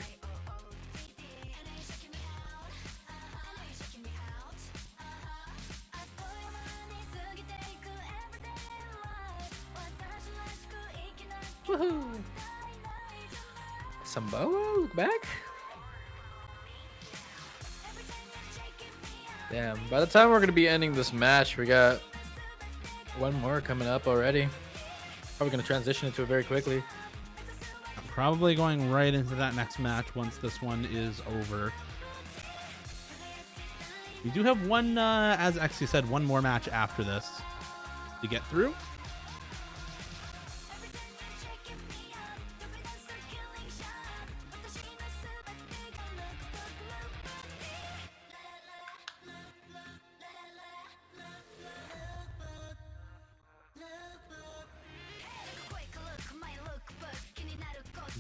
Woohoo! Sambo, look back. Damn, by the time we're gonna be ending this match, we got one more coming up already. Probably gonna transition into it very quickly. I'm probably going right into that next match once this one is over. We do have one, as Exy said, one more match after this to get through.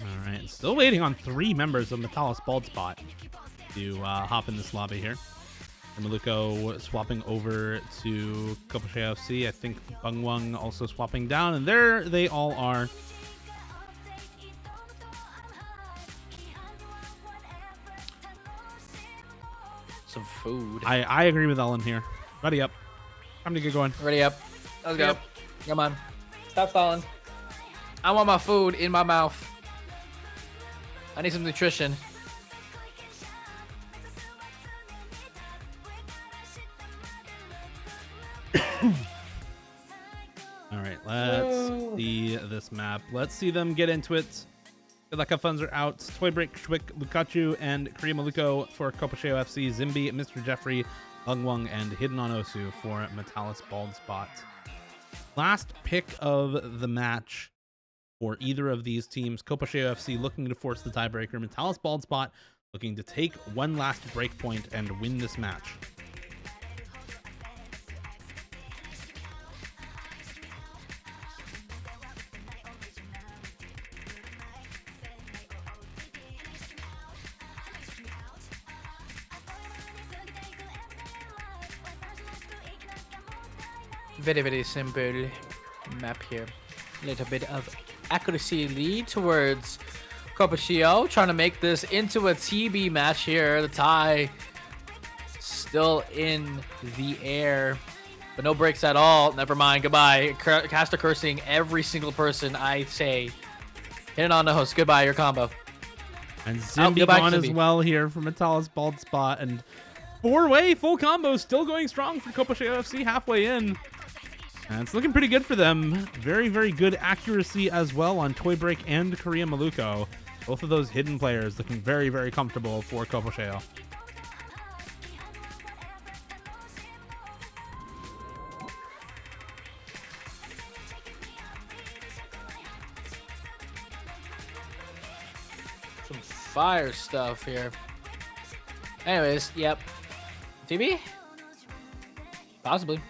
All right, still waiting on 3 members of matalisbaldspot to hop in this lobby here. Maluko swapping over to Copo Cheio FC. I think Bungwung also swapping down, and there they all are. Some food. I agree with Ellen here. Ready up. Time to get going. Ready up. Let's go. Come on. Stop stalling. I want my food in my mouth. I need some nutrition. All right, let's see this map. Let's see them get into it. Good luck, have funds are out. Toy Break, Schwick, Lukachu, and Korea Maluko for Copo Cheio FC. Zimby, Mr. Jeffrey, Bungwung, and Hidden on Osu for matalisbaldspot. Last pick of the match for either of these teams. Copo Cheio FC looking to force the tiebreaker. matalisbaldspot looking to take one last breakpoint and win this match. Very, very simple map here. A little bit of accuracy lead towards Copo Cheio, trying to make this into a TB match here. The tie still in the air, but no breaks at all. Never mind. Goodbye. Caster cursing every single person I say. Hit it on the host. Goodbye. Your combo. And Zimby gone as well here from matalisbaldspot, and 4-way full combo still going strong for Copo Cheio FC halfway in. And it's looking pretty good for them. Very, very good accuracy as well on Toy Break and Korea Maluko. Both of those hidden players looking very, very comfortable for Copo Cheio. Some fire stuff here. Anyways, yep. TB? Possibly.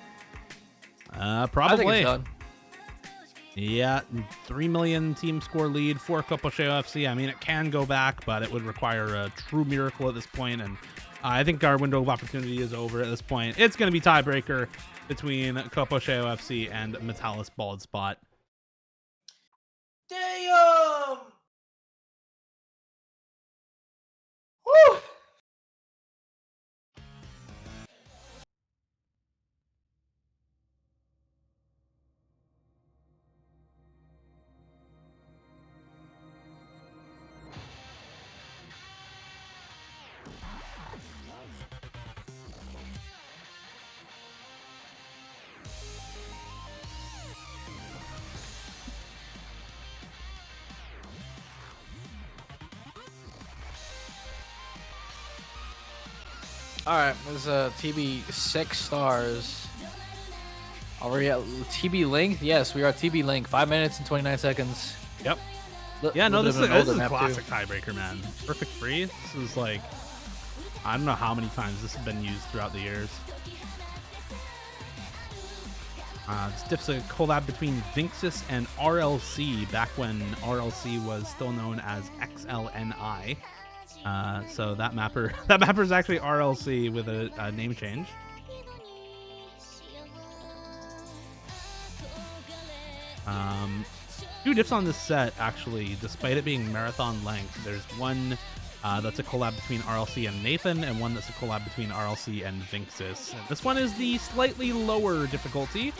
I think Probably. it's done. Yeah, 3 million team score lead for Copo Cheio FC. I mean, it can go back, but it would require a true miracle at this point, and I think our window of opportunity is over at this point. It's going to be tiebreaker between Copo Cheio FC and matalisbaldspot. Damn! Woo! All right, this is TB 6 stars. Already at TB length? Yes, we are at TB length. 5 minutes and 29 seconds. Yep. Yeah, no, this is a classic tiebreaker, man. Perfect free. This is like, I don't know how many times this has been used throughout the years. This diff's a collab between Vinxis and RLC back when RLC was still known as XLNI. So that mapper is actually RLC with a name change. Two diffs on this set, actually, despite it being marathon length. There's one that's a collab between RLC and Nathan, and one that's a collab between RLC and Vinxis. And this one is the slightly lower difficulty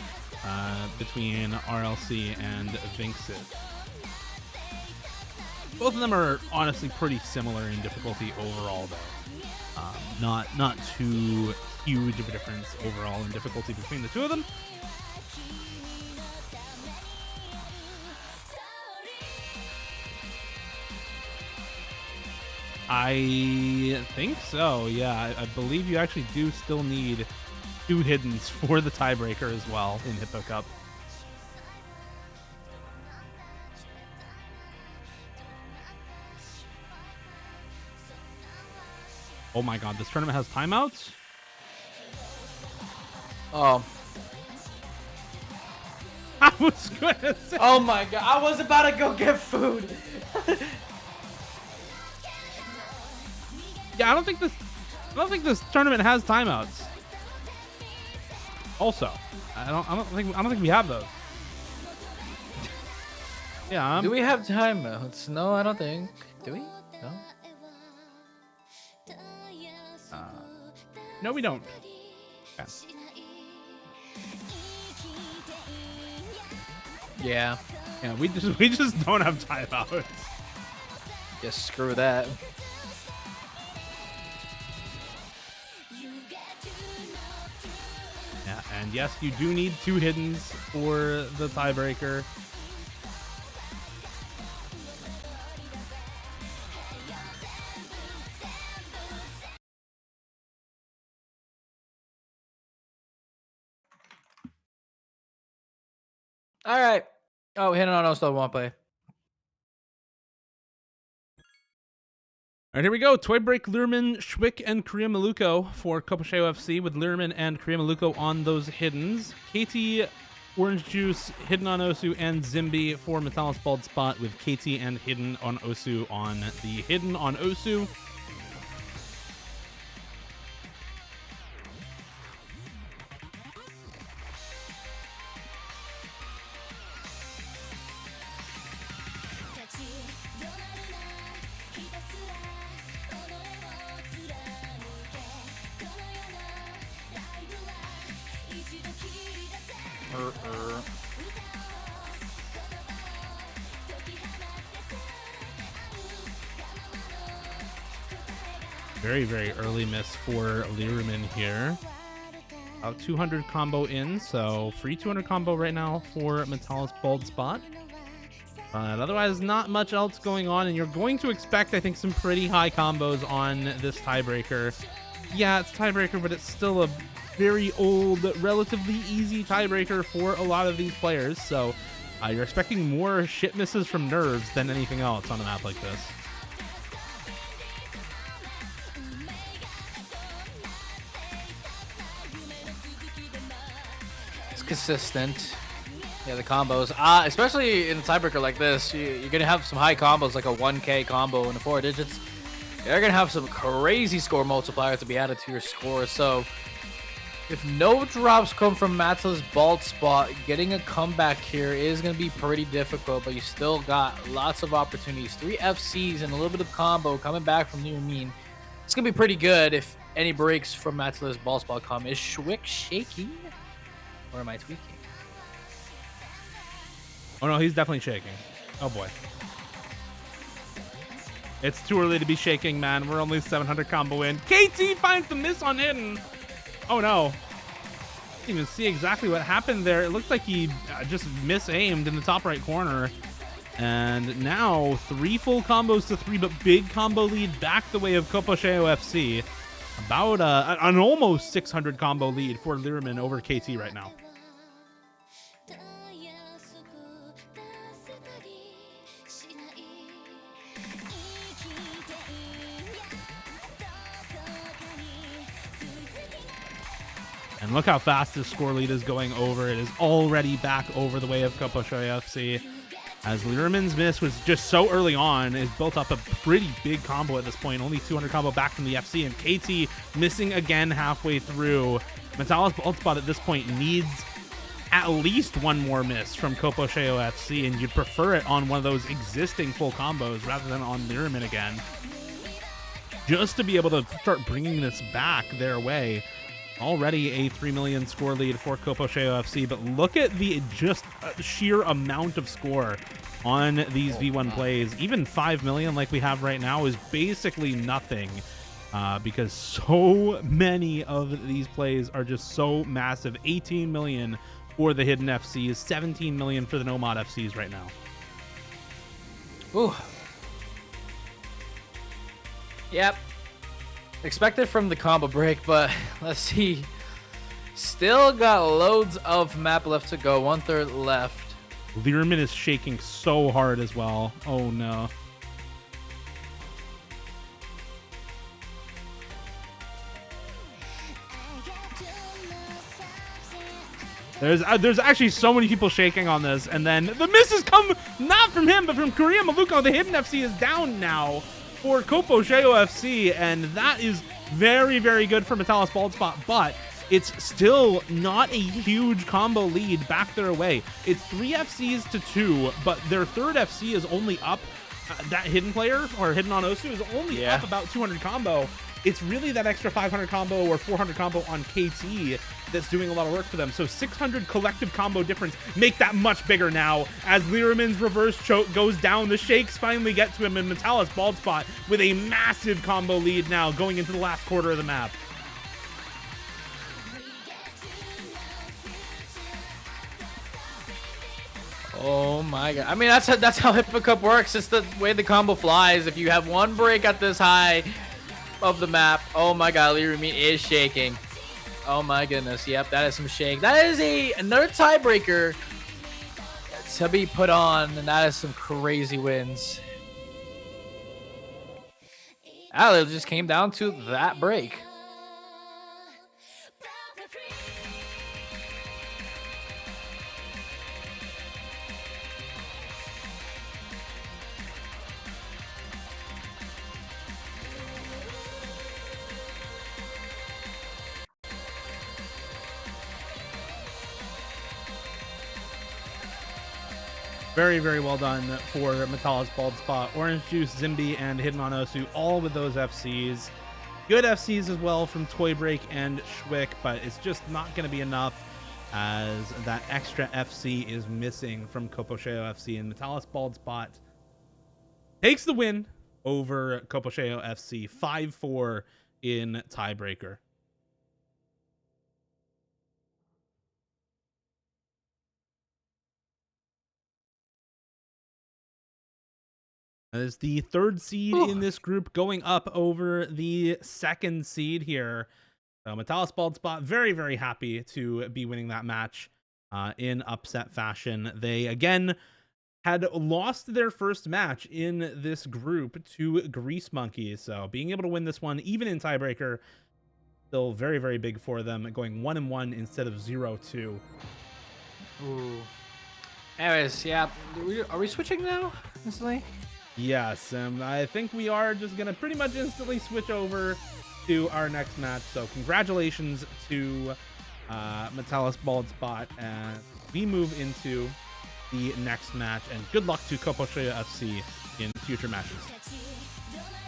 between RLC and Vinxis. Both of them are honestly pretty similar in difficulty overall, though. Not too huge of a difference overall in difficulty between the two of them. I think so, yeah. I believe you actually do still need 2 hiddens for the tiebreaker as well in Hippo Cup. Oh my god, this tournament has timeouts? Oh. I was gonna say. Oh my god, I was about to go get food. Yeah, I don't think this tournament has timeouts. Also, I don't think we have those. Yeah. Do we have timeouts? No, I don't think. Do we? No. No, we don't. Okay. Yeah. Yeah, we just don't have timeouts. Just screw that. Yeah, and yes, you do need 2 hiddens for the tiebreaker. All right. Oh, Hidden on still won't play. All right, here we go. Toy Break, Lurman, Schwick, and Korea Maluko for Copo Cheio FC with Lurman and Korea Maluko on those hiddens. Katie, Orange Juice, Hidden on Osu, and Zimby for matalisbaldspot with Katie and Hidden on Osu on the Hidden on Osu. Very, very early miss for Learman here. About 200 combo in, so free 200 combo right now for matalisbaldspot. But otherwise, not much else going on, and you're going to expect, I think, some pretty high combos on this tiebreaker. Yeah, it's tiebreaker, but it's still a very old, relatively easy tiebreaker for a lot of these players, so you're expecting more shit misses from nerves than anything else on a map like this. consistent. Yeah, the combos, especially in a tiebreaker like this, you're gonna have some high combos like a 1K combo in the 4 digits. You're gonna have some crazy score multiplier to be added to your score. So if no drops come from matalisbaldspot, getting a comeback here is gonna be pretty difficult. But you still got lots of opportunities. 3 FCs and a little bit of combo coming back from Near Mean. It's gonna be pretty good if any breaks from matalisbaldspot come. Is Schwick shaking, or am I tweaking? Oh no, he's definitely shaking. Oh boy. It's too early to be shaking, man. We're only 700 combo in. KT finds the miss on Hidden. Oh no. Didn't even see exactly what happened there. It looked like he just misaimed in the top right corner. And now 3 full combos to 3, but big combo lead back the way of Copo Cheio FC. About an almost 600 combo lead for Learman over KT right now. And look how fast this score lead is going over. It is already back over the way of Copo Cheio FC. As Learman's miss was just so early on, is built up a pretty big combo at this point. Only 200 combo back from the FC, and KT missing again halfway through. matalisbaldspot at this point needs at least one more miss from Copo Cheio FC, and you'd prefer it on one of those existing full combos rather than on Learman again, just to be able to start bringing this back their way. Already a 3 million score lead for Copo Cheio FC, but look at the just sheer amount of score on these V1 plays. Even 5 million like we have right now is basically nothing, because so many of these plays are just so massive. 18 million for the Hidden FCs, 17 million for the Nomad FCs right now. Ooh. Yep. Expected from the combo break, but let's see. Still got loads of map left to go. 1/3 left. Learman is shaking so hard as well. Oh no. There's actually so many people shaking on this, and then the misses come not from him but from Korea Maluko. The Hidden FC is down now for Copo Cheio FC, and that is very, very good for matalisbaldspot, but it's still not a huge combo lead back their way. It's 3 FCs to 2, but their 3rd FC is only up. That Hidden player, or Hidden on Osu, is only up about 200 combo. It's really that extra 500 combo or 400 combo on KT that's doing a lot of work for them. So 600 collective combo difference make that much bigger now. As Learman's reverse choke goes down, the shakes finally get to him, and matalisbaldspot with a massive combo lead now going into the last quarter of the map. Oh my god. I mean, that's how Hippo Cup works. It's the way the combo flies. If you have one break at this high of the map, oh my god, Learman is shaking. Oh my goodness. Yep, that is some shake. That is another tiebreaker to be put on, and that is some crazy wins. It just came down to that break. Very, very well done for matalisbaldspot. Orange Juice, Zimby, and Hidden on Osu, all with those FCs. Good FCs as well from Toy Break and Schwick, but it's just not going to be enough, as that extra FC is missing from Copo Cheio FC, and matalisbaldspot takes the win over Copo Cheio FC, 5-4 in tiebreaker. That is the 3rd seed in this group going up over the 2nd seed here. So matalisbaldspot very, very happy to be winning that match in upset fashion. They, again, had lost their first match in this group to Grease Monkey. So being able to win this one, even in tiebreaker, still very, very big for them, going 1-1 instead of 0-2. Ooh. Anyways, yeah. Are we switching now? Instantly? Yes, I think we are just gonna pretty much instantly switch over to our next match. So congratulations to matalisbaldspot, and we move into the next match. And good luck to Copo Cheio FC in future matches.